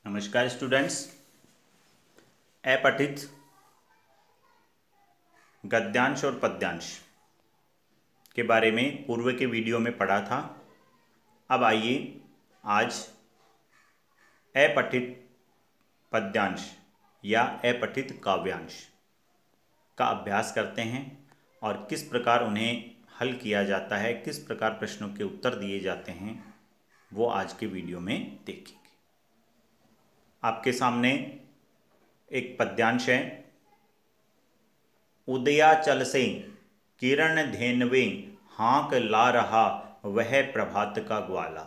नमस्कार स्टूडेंट्स। अपठित गद्यांश और पद्यांश के बारे में पूर्व के वीडियो में पढ़ा था। अब आइए आज अपठित पद्यांश या अपठित काव्यांश का अभ्यास करते हैं और किस प्रकार उन्हें हल किया जाता है, किस प्रकार प्रश्नों के उत्तर दिए जाते हैं, वो आज के वीडियो में देखेंगे। आपके सामने एक पद्यांश है। उदयाचल से किरण धेनवे हाँक ला रहा वह प्रभात का ग्वाला।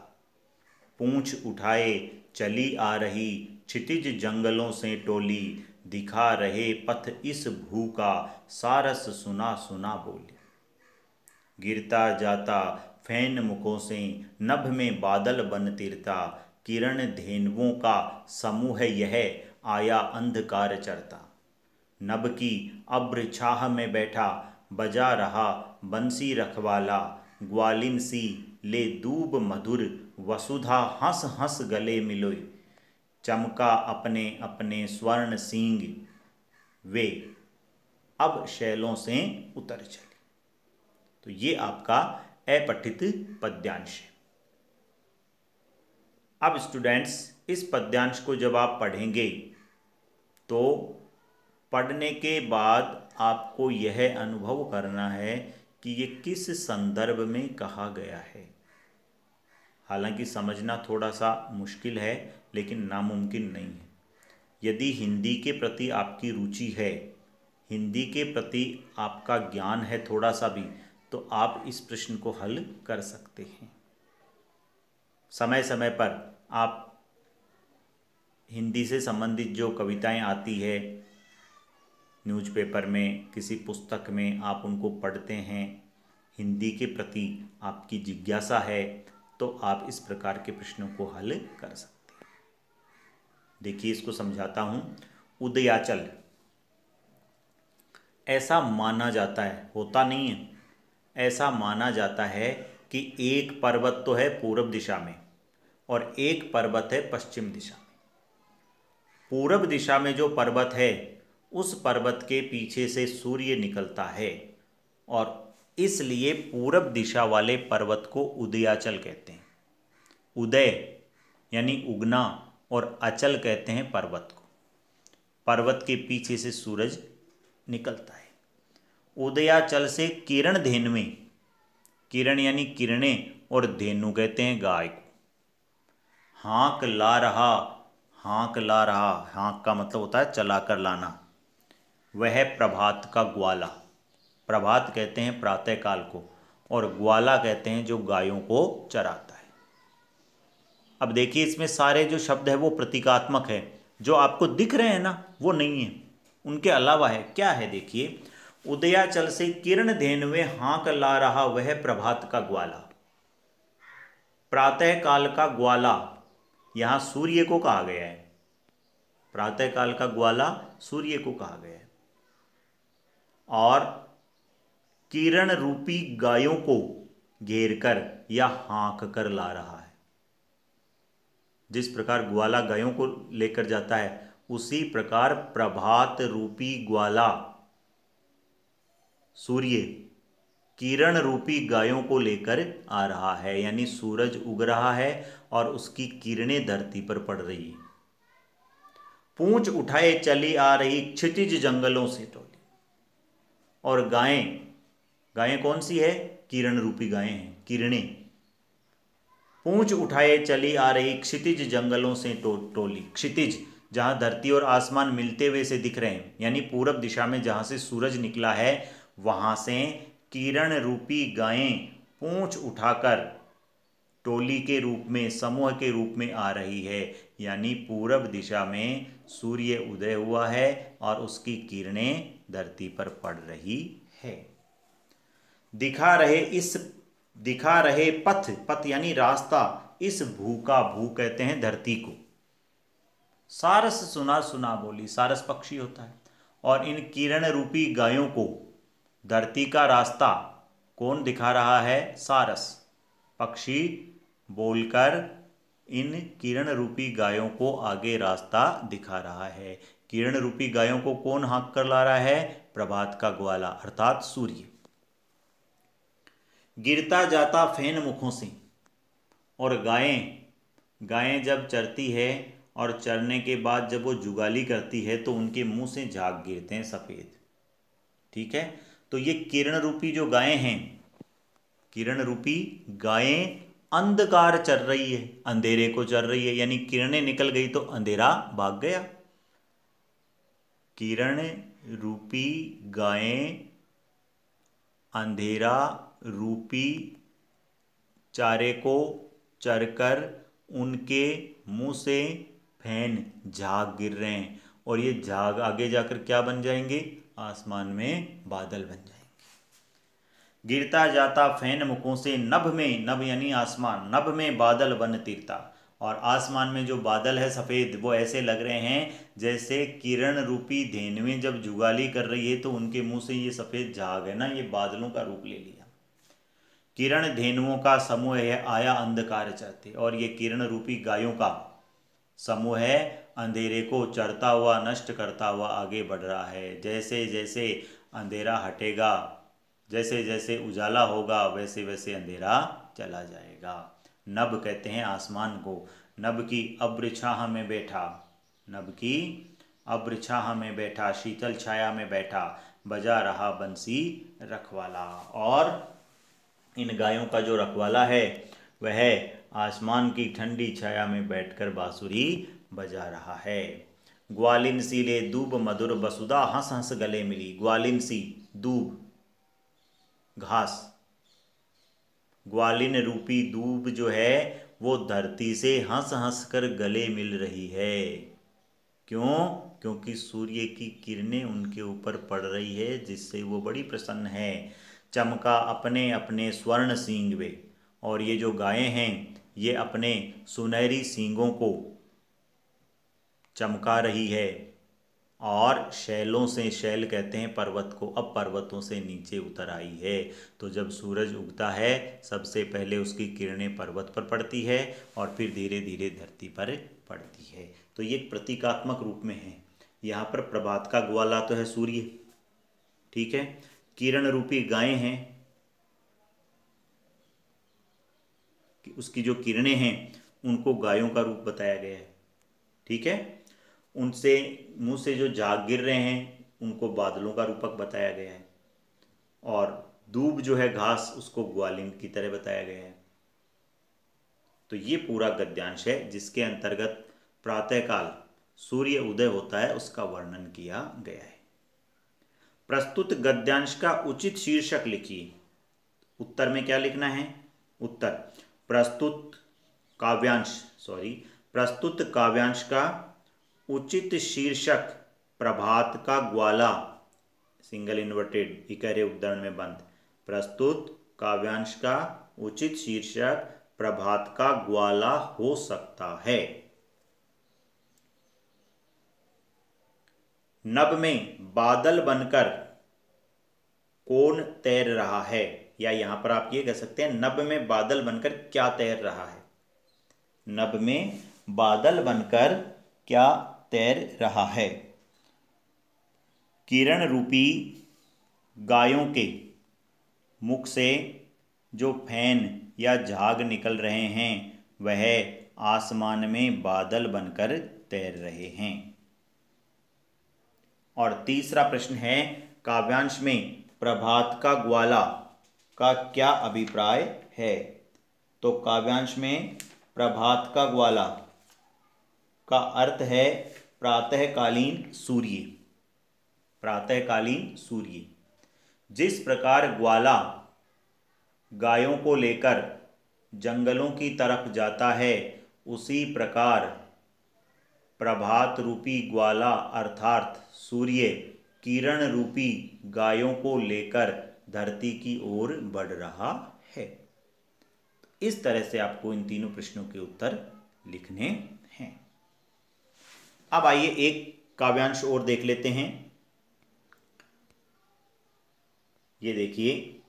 पूंछ उठाए चली आ रही क्षितिज जंगलों से टोली। दिखा रहे पथ इस भू का सारस सुना सुना बोली। गिरता जाता फैन मुखों से नभ में बादल बन तिरता। किरण धेनुओं का समूह यह आया अंधकार चरता। नभ की अब्र छाह में बैठा बजा रहा बंसी रखवाला। ग्वालिन सी ले दूब मधुर वसुधा हंस हंस गले मिलोई। चमका अपने अपने स्वर्ण सींग वे अब शैलों से उतर चले। तो ये आपका अपठित पद्यांश है। अब स्टूडेंट्स, इस पद्यांश को जब आप पढ़ेंगे तो पढ़ने के बाद आपको यह अनुभव करना है कि ये किस संदर्भ में कहा गया है। हालांकि समझना थोड़ा सा मुश्किल है, लेकिन नामुमकिन नहीं है। यदि हिंदी के प्रति आपकी रुचि है, हिंदी के प्रति आपका ज्ञान है थोड़ा सा भी, तो आप इस प्रश्न को हल कर सकते हैं। समय समय पर आप हिंदी से संबंधित जो कविताएं आती है न्यूज़पेपर में, किसी पुस्तक में, आप उनको पढ़ते हैं, हिंदी के प्रति आपकी जिज्ञासा है, तो आप इस प्रकार के प्रश्नों को हल कर सकते हैं। देखिए, इसको समझाता हूं। उदयाचल, ऐसा माना जाता है, होता नहीं है, ऐसा माना जाता है कि एक पर्वत तो है पूरब दिशा में और एक पर्वत है पश्चिम दिशा में। पूरब दिशा में जो पर्वत है, उस पर्वत के पीछे से सूर्य निकलता है और इसलिए पूरब दिशा वाले पर्वत को उदयाचल कहते हैं। उदय यानी उगना और अचल कहते हैं पर्वत को। पर्वत के पीछे से सूरज निकलता है। उदयाचल से किरण धेनुएं, किरण यानी किरणें, और धेनु कहते हैं गाय को। हाँक ला रहा, हाँक ला रहा, हाँक का मतलब होता है चलाकर लाना। वह प्रभात का ग्वाला, प्रभात कहते हैं प्रातः काल को, और ग्वाला कहते हैं जो गायों को चराता है। अब देखिए, इसमें सारे जो शब्द है वो प्रतीकात्मक है। जो आपको दिख रहे हैं ना, वो नहीं है, उनके अलावा है। क्या है देखिए, उदयाचल से किरण धेनुएं हाँक ला रहा वह प्रभात का ग्वाला। प्रातः काल का ग्वाला यहां सूर्य को कहा गया है। प्रातः काल का ग्वाला सूर्य को कहा गया है। और किरण रूपी गायों को घेर कर या हाँक कर ला रहा है। जिस प्रकार ग्वाला गायों को लेकर जाता है, उसी प्रकार प्रभात रूपी ग्वाला सूर्य किरण रूपी गायों को लेकर आ रहा है। यानी सूरज उग रहा है और उसकी किरणें धरती पर पड़ रही है। पूंछ उठाए चली आ रही क्षितिज जंगलों से टोली। और गायें, गायें कौन सी है? किरण रूपी गायें हैं, किरणें। पूंछ उठाए चली आ रही क्षितिज जंगलों से टोली। क्षितिज जहां धरती और आसमान मिलते हुए से दिख रहे हैं, यानी पूरब दिशा में जहां से सूरज निकला है, वहां से किरण रूपी गायें पूंछ उठाकर टोली के रूप में, समूह के रूप में आ रही है। यानी पूरब दिशा में सूर्य उदय हुआ है और उसकी किरणें धरती पर पड़ रही है। दिखा रहे पथ, पथ यानी रास्ता, इस भू का, भू कहते हैं धरती को। सारस सुना सुना बोली, सारस पक्षी होता है। और इन किरण रूपी गायों को धरती का रास्ता कौन दिखा रहा है? सारस पक्षी बोलकर इन किरण रूपी गायों को आगे रास्ता दिखा रहा है। किरण रूपी गायों को कौन हाँक कर ला रहा है? प्रभात का ग्वाला अर्थात सूर्य। गिरता जाता फैन मुखों से, और गायें जब चरती है और चरने के बाद जब वो जुगाली करती है तो उनके मुंह से झाग गिरते हैं सफेद। ठीक है, तो ये किरण रूपी जो गायें हैं, किरण रूपी गायें अंधकार चर रही है, अंधेरे को चर रही है, यानी किरणें निकल गई तो अंधेरा भाग गया। किरण रूपी गायें अंधेरा रूपी चारे को चरकर उनके मुंह से फैन झाग गिर रहे हैं, और ये झाग आगे जाकर क्या बन जाएंगे? आसमान में बादल बन जाएंगे। गिरता जाता फैन मुखों से, नभ में, नभ यानी आसमान, नभ में बादल बन तीरता, और आसमान में जो बादल है सफ़ेद, वो ऐसे लग रहे हैं जैसे किरण रूपी धेनुएं जब जुगाली कर रही है तो उनके मुंह से ये सफ़ेद झाग है ना, ये बादलों का रूप ले लिया। किरण धेनुओं का समूह है आया अंधकार चरते, और ये किरण रूपी गायों का समूह है, अंधेरे को चरता हुआ नष्ट करता हुआ आगे बढ़ रहा है। जैसे जैसे अंधेरा हटेगा, जैसे जैसे उजाला होगा, वैसे वैसे अंधेरा चला जाएगा। नभ कहते हैं आसमान को। नभ की अब्र छाह में बैठा, नभ की अब्र छाह में बैठा, शीतल छाया में बैठा, बजा रहा बंसी रखवाला। और इन गायों का जो रखवाला है वह आसमान की ठंडी छाया में बैठकर बांसुरी बजा रहा है। ग्वालिन सी ले दूब मधुर बसुधा, हंस हंस गले मिली। ग्वालिन सी, दूब घास, ग्वालिन रूपी दूब जो है वो धरती से हंस हंस कर गले मिल रही है। क्यों? क्योंकि सूर्य की किरणें उनके ऊपर पड़ रही है, जिससे वो बड़ी प्रसन्न है। चमका अपने अपने स्वर्ण सींग वे, और ये जो गायें हैं ये अपने सुनहरी सींगों को चमका रही है, और शैलों से, शैल कहते हैं पर्वत को, अब पर्वतों से नीचे उतर आई है। तो जब सूरज उगता है सबसे पहले उसकी किरणें पर्वत पर पड़ती है और फिर धीरे धीरे धरती पर पड़ती है। तो ये प्रतीकात्मक रूप में है। यहाँ पर प्रभात का ग्वाला तो है सूर्य, ठीक है, किरण रूपी गायें हैं, उसकी जो किरणें हैं उनको गायों का रूप बताया गया है। ठीक है, उनसे मुंह से जो झाग गिर रहे हैं उनको बादलों का रूपक बताया गया है, और दूब जो है घास, उसको ग्वालिन की तरह बताया गया है। तो ये पूरा गद्यांश है जिसके अंतर्गत प्रातःकाल सूर्य उदय होता है उसका वर्णन किया गया है। प्रस्तुत गद्यांश का उचित शीर्षक लिखिए। उत्तर में क्या लिखना है? उत्तर, प्रस्तुत काव्यांश का उचित शीर्षक प्रभात का ग्वाला, सिंगल इन्वर्टेड इकहरे उद्धरण में बंद। प्रस्तुत काव्यांश का उचित शीर्षक प्रभात का ग्वाला हो सकता है। नभ में बादल बनकर कौन तैर रहा है, या यहां पर आप ये कह सकते हैं नभ में बादल बनकर क्या तैर रहा है। नभ में बादल बनकर क्या तैर रहा है? किरण रूपी गायों के मुख से जो फैन या झाग निकल रहे हैं वह आसमान में बादल बनकर तैर रहे हैं। और तीसरा प्रश्न है, काव्यांश में प्रभात का ग्वाला का क्या अभिप्राय है? तो काव्यांश में प्रभात का ग्वाला का अर्थ है प्रातःकालीन सूर्य। प्रातःकालीन सूर्य। जिस प्रकार ग्वाला गायों को लेकर जंगलों की तरफ जाता है, उसी प्रकार प्रभात रूपी ग्वाला अर्थात सूर्य किरण रूपी गायों को लेकर धरती की ओर बढ़ रहा है। इस तरह से आपको इन तीनों प्रश्नों के उत्तर लिखने हैं। अब आइए एक काव्यांश और देख लेते हैं। ये देखिए,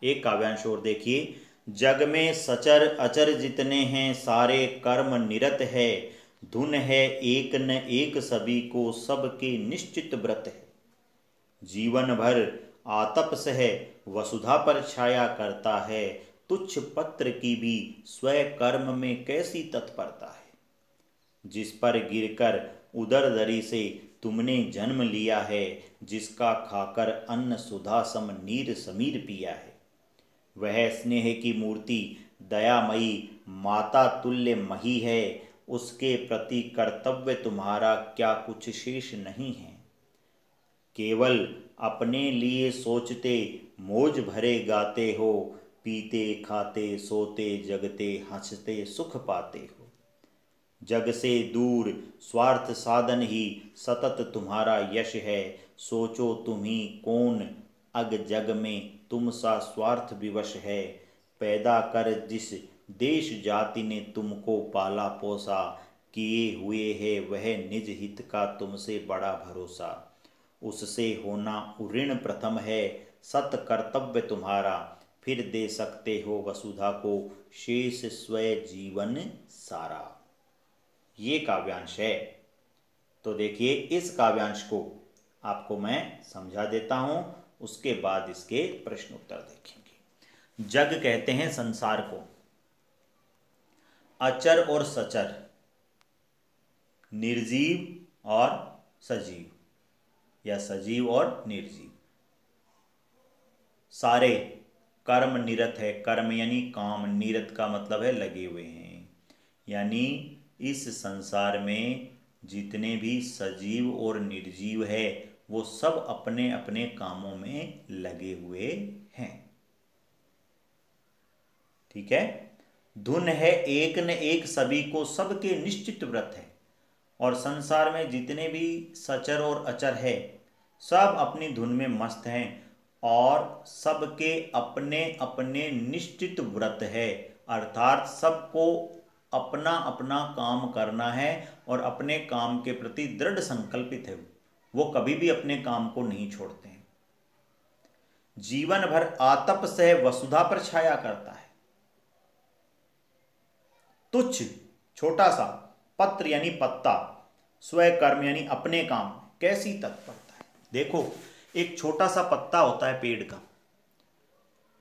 एक काव्यांश और देखिए। जग में सचर अचर जितने हैं सारे कर्म निरत है। धुन है एक न एक सभी को सबके निश्चित व्रत है। जीवन भर आतप सह वसुधा पर छाया करता है। तुच्छ पत्र की भी स्वय कर्म में कैसी तत्परता है। जिस पर गिरकर उदर दरी से तुमने जन्म लिया है। जिसका खाकर अन्न सुधा सम नीर समीर पिया है। वह स्नेह की मूर्ति दयामयी माता तुल्य मही है। उसके प्रति कर्तव्य तुम्हारा क्या कुछ शेष नहीं है। केवल अपने लिए सोचते मौज भरे गाते हो। पीते खाते सोते जगते हंसते सुख पाते हो। जग से दूर स्वार्थ साधन ही सतत तुम्हारा यश है। सोचो तुम्ही कौन अग जग में तुम सा स्वार्थ विवश है। पैदा कर जिस देश जाति ने तुमको पाला पोसा। किए हुए है वह निज हित का तुमसे बड़ा भरोसा। उससे होना ऋण प्रथम है सत कर्तव्य तुम्हारा। फिर दे सकते हो वसुधा को शेष स्वय जीवन सारा। ये काव्यांश है। तो देखिए इस काव्यांश को आपको मैं समझा देता हूं, उसके बाद इसके प्रश्न उत्तर देखेंगे। जग कहते हैं संसार को। अचर और सचर, निर्जीव और सजीव या सजीव और निर्जीव, सारे कर्म निरत है। कर्म यानी काम, निरत का मतलब है लगे हुए हैं। यानी इस संसार में जितने भी सजीव और निर्जीव है वो सब अपने अपने कामों में लगे हुए हैं। ठीक है। धुन है एक न एक सभी को सबके निश्चित व्रत है। और संसार में जितने भी सचर और अचर है सब अपनी धुन में मस्त हैं और सबके अपने अपने निश्चित व्रत है। अर्थात सबको अपना अपना काम करना है और अपने काम के प्रति दृढ़ संकल्पित है। वो कभी भी अपने काम को नहीं छोड़ते हैं। जीवन भर आतप से वसुधा पर छाया करता है। तुच्छ छोटा सा पत्र यानी पत्ता, स्वय कर्म यानी अपने काम, कैसी तत्परता है। देखो एक छोटा सा पत्ता होता है पेड़ का,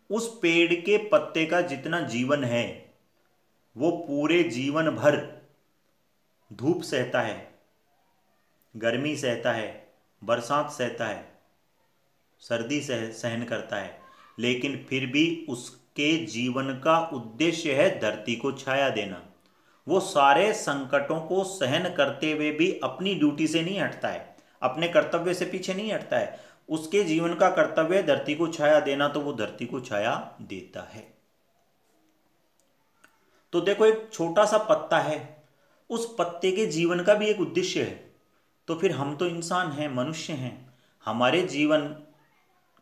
उस पेड़ के पत्ते का जितना जीवन है वो पूरे जीवन भर धूप सहता है, गर्मी सहता है, बरसात सहता है, सर्दी सहन करता है, लेकिन फिर भी उसके जीवन का उद्देश्य है धरती को छाया देना। वो सारे संकटों को सहन करते हुए भी अपनी ड्यूटी से नहीं हटता है, अपने कर्तव्य से पीछे नहीं हटता है। उसके जीवन का कर्तव्य धरती को छाया देना, तो वो धरती को छाया देता है। तो देखो एक छोटा सा पत्ता है, उस पत्ते के जीवन का भी एक उद्देश्य है। तो फिर हम तो इंसान हैं, मनुष्य हैं, हमारे जीवन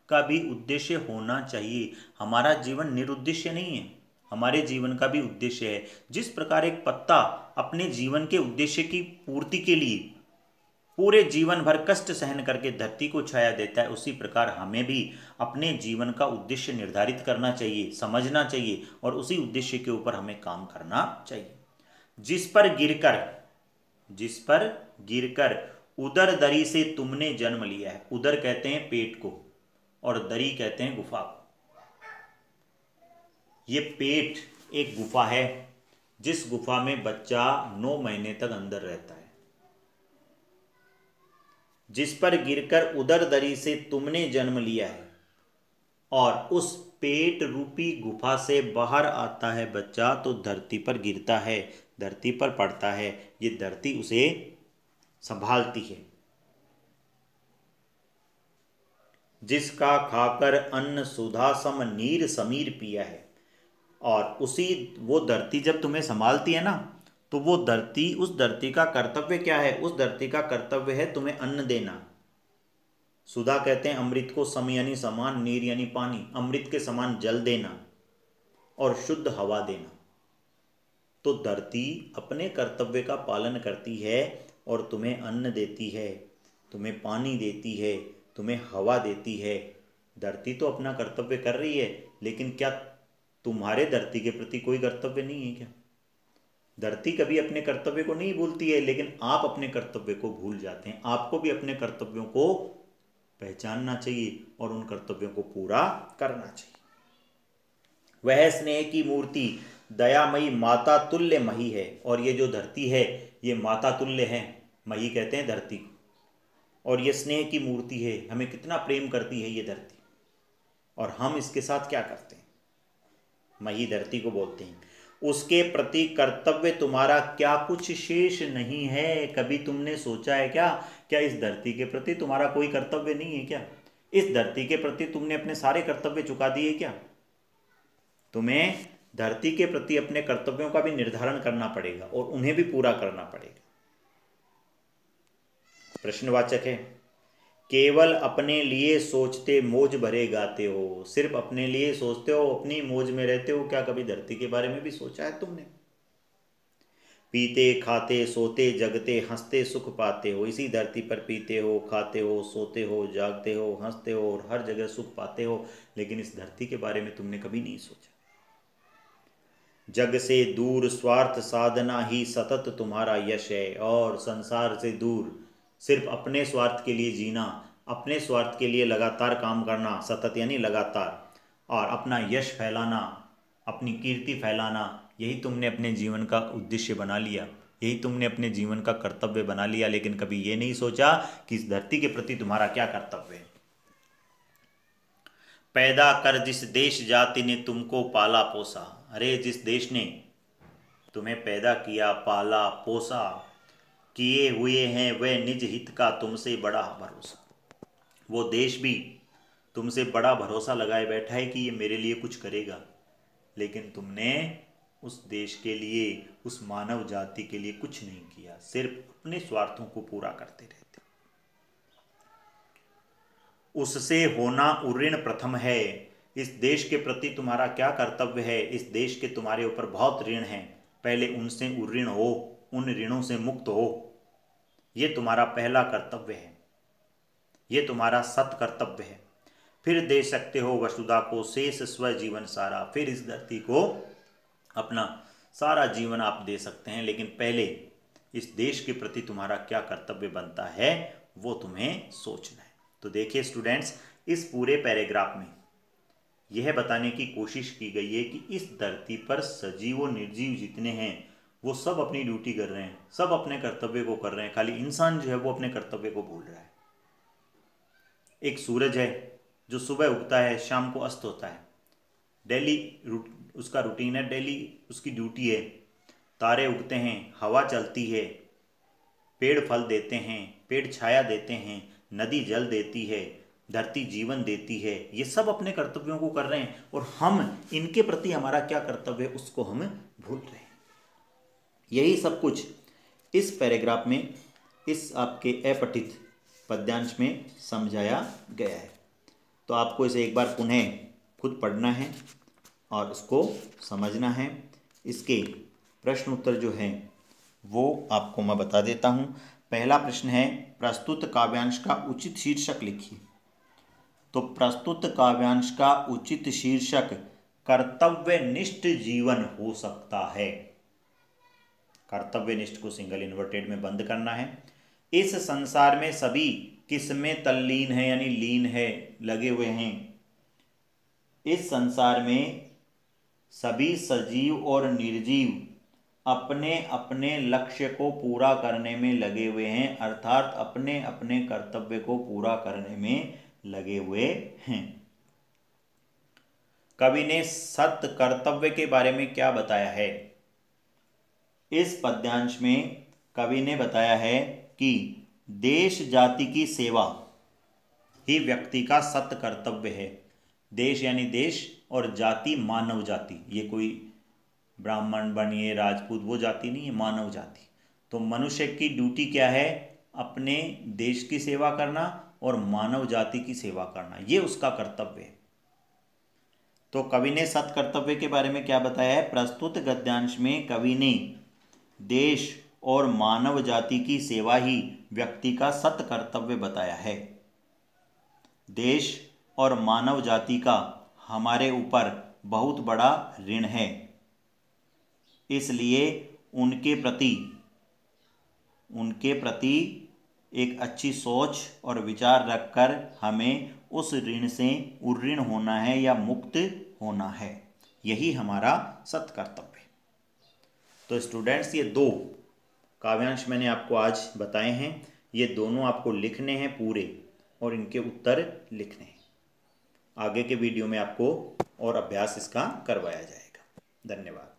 का भी उद्देश्य होना चाहिए। हमारा जीवन निरुद्देश्य नहीं है, हमारे जीवन का भी उद्देश्य है। जिस प्रकार एक पत्ता अपने जीवन के उद्देश्य की पूर्ति के लिए पूरे जीवन भर कष्ट सहन करके धरती को छाया देता है, उसी प्रकार हमें भी अपने जीवन का उद्देश्य निर्धारित करना चाहिए, समझना चाहिए और उसी उद्देश्य के ऊपर हमें काम करना चाहिए। जिस पर गिरकर उदर दरी से तुमने जन्म लिया है। उदर कहते हैं पेट को और दरी कहते हैं गुफा को। ये पेट एक गुफा है जिस गुफा में बच्चा 9 महीने तक अंदर रहता है। जिस पर गिरकर उदर दरी से तुमने जन्म लिया है और उस पेट रूपी गुफा से बाहर आता है बच्चा तो धरती पर गिरता है, धरती पर पड़ता है। ये धरती उसे संभालती है। जिसका खाकर अन्न सुधा सम नीर समीर पिया है। और उसी वो धरती जब तुम्हें संभालती है ना, तो वो धरती, उस धरती का कर्तव्य क्या है? उस धरती का कर्तव्य है तुम्हें अन्न देना। सुधा कहते हैं अमृत को, सम यानी समान, नीर यानी पानी, अमृत के समान जल देना और शुद्ध हवा देना। तो धरती अपने कर्तव्य का पालन करती है और तुम्हें अन्न देती है, तुम्हें पानी देती है, तुम्हें हवा देती है। धरती तो अपना कर्तव्य कर रही है, लेकिन क्या तुम्हारे धरती के प्रति कोई कर्तव्य नहीं है क्या? धरती कभी अपने कर्तव्य को नहीं भूलती है, लेकिन आप अपने कर्तव्य को भूल जाते हैं। आपको भी अपने कर्तव्यों को पहचानना चाहिए और उन कर्तव्यों को पूरा करना चाहिए। वह स्नेह की मूर्ति दयामयी माता तुल्य मही है। और ये जो धरती है ये माता तुल्य है, मही कहते हैं धरती को, और ये स्नेह की मूर्ति है। हमें कितना प्रेम करती है ये धरती, और हम इसके साथ क्या करते हैं? मही धरती को बोलते हैं। उसके प्रति कर्तव्य तुम्हारा क्या कुछ शेष नहीं है? कभी तुमने सोचा है क्या इस धरती के प्रति तुम्हारा कोई कर्तव्य नहीं है क्या? इस धरती के प्रति तुमने अपने सारे कर्तव्य चुका दिए क्या? तुम्हें धरती के प्रति अपने कर्तव्यों का भी निर्धारण करना पड़ेगा और उन्हें भी पूरा करना पड़ेगा। प्रश्नवाचक है। केवल अपने लिए सोचते मौज भरे गाते हो। सिर्फ अपने लिए सोचते हो, अपनी मौज में रहते हो। क्या कभी धरती के बारे में भी सोचा है तुमने? पीते खाते सोते जगते हंसते सुख पाते हो। इसी धरती पर पीते हो, खाते हो, सोते हो, जागते हो, हंसते हो और हर जगह सुख पाते हो, लेकिन इस धरती के बारे में तुमने कभी नहीं सोचा। जग से दूर स्वार्थ साधना ही सतत तुम्हारा यश है। और संसार से दूर सिर्फ अपने स्वार्थ के लिए जीना, अपने स्वार्थ के लिए लगातार काम करना, सतत यानी लगातार, और अपना यश फैलाना, अपनी कीर्ति फैलाना, यही तुमने अपने जीवन का उद्देश्य बना लिया, यही तुमने अपने जीवन का कर्तव्य बना लिया। लेकिन कभी ये नहीं सोचा कि इस धरती के प्रति तुम्हारा क्या कर्तव्य है। पैदा कर जिस देश जाति ने तुमको पाला पोसा। अरे जिस देश ने तुम्हें पैदा किया, पाला, पोसा, किए हुए हैं वह निज हित का तुमसे बड़ा भरोसा। वो देश भी तुमसे बड़ा भरोसा लगाए बैठा है कि ये मेरे लिए कुछ करेगा, लेकिन तुमने उस देश के लिए, उस मानव जाति के लिए कुछ नहीं किया। सिर्फ अपने स्वार्थों को पूरा करते रहते। उससे होना उऋण प्रथम है। इस देश के प्रति तुम्हारा क्या कर्तव्य है? इस देश के तुम्हारे ऊपर बहुत ऋण हैं, पहले उनसे उऋण हो, उन ऋणों से मुक्त हो। ये तुम्हारा पहला कर्तव्य है, ये तुम्हारा सत कर्तव्य है। फिर दे सकते हो वसुधा को शेष स्व जीवन सारा। फिर इस धरती को अपना सारा जीवन आप दे सकते हैं, लेकिन पहले इस देश के प्रति तुम्हारा क्या कर्तव्य बनता है वो तुम्हें सोचना है। तो देखिए स्टूडेंट्स, इस पूरे पैराग्राफ में यह बताने की कोशिश की गई है कि इस धरती पर सजीव और निर्जीव जितने हैं वो सब अपनी ड्यूटी कर रहे हैं, सब अपने कर्तव्य को कर रहे हैं। खाली इंसान जो है वो अपने कर्तव्य को भूल रहा है। एक सूरज है जो सुबह उगता है, शाम को अस्त होता है, डेली उसका रूटीन है, डेली उसकी ड्यूटी है। तारे उगते हैं, हवा चलती है, पेड़ फल देते हैं, पेड़ छाया देते हैं, नदी जल देती है, धरती जीवन देती है। ये सब अपने कर्तव्यों को कर रहे हैं और हम इनके प्रति हमारा क्या कर्तव्य है उसको हम भूल रहे हैं। यही सब कुछ इस पैराग्राफ में, इस आपके अपठित पद्यांश में समझाया गया है। तो आपको इसे एक बार पुनः खुद पढ़ना है और उसको समझना है। इसके प्रश्न उत्तर जो हैं वो आपको मैं बता देता हूँ। पहला प्रश्न है, प्रस्तुत काव्यांश का उचित शीर्षक लिखिए। तो प्रस्तुत काव्यांश का उचित शीर्षक कर्तव्यनिष्ठ जीवन हो सकता है। कर्तव्यनिष्ठ को सिंगल इन्वर्टेड में बंद करना है। इस संसार में सभी किसमें तल्लीन है यानी लीन है, लगे हुए हैं। इस संसार में सभी सजीव और निर्जीव अपने अपने लक्ष्य को पूरा करने में लगे हुए हैं, अर्थात अपने अपने कर्तव्य को पूरा करने में लगे हुए हैं। कवि ने सत कर्तव्य के बारे में क्या बताया है? इस पद्यांश में कवि ने बताया है कि देश जाति की सेवा ही व्यक्ति का सत कर्तव्य है। देश यानी देश और जाति मानव जाति, ये कोई ब्राह्मण बनिए राजपूत वो जाति नहीं है, मानव जाति। तो मनुष्य की ड्यूटी क्या है? अपने देश की सेवा करना और मानव जाति की सेवा करना, ये उसका कर्तव्य है। तो कवि ने सत कर्तव्य के बारे में क्या बताया है? प्रस्तुत गद्यांश में कवि ने देश और मानव जाति की सेवा ही व्यक्ति का सत कर्तव्य बताया है। देश और मानव जाति का हमारे ऊपर बहुत बड़ा ऋण है, इसलिए उनके प्रति एक अच्छी सोच और विचार रखकर हमें उस ऋण से उऋण होना है या मुक्त होना है। यही हमारा सत्कर्तव्य है। तो स्टूडेंट्स, ये 2 काव्यांश मैंने आपको आज बताए हैं। ये दोनों आपको लिखने हैं पूरे और इनके उत्तर लिखने हैं। आगे के वीडियो में आपको और अभ्यास इसका करवाया जाएगा। धन्यवाद।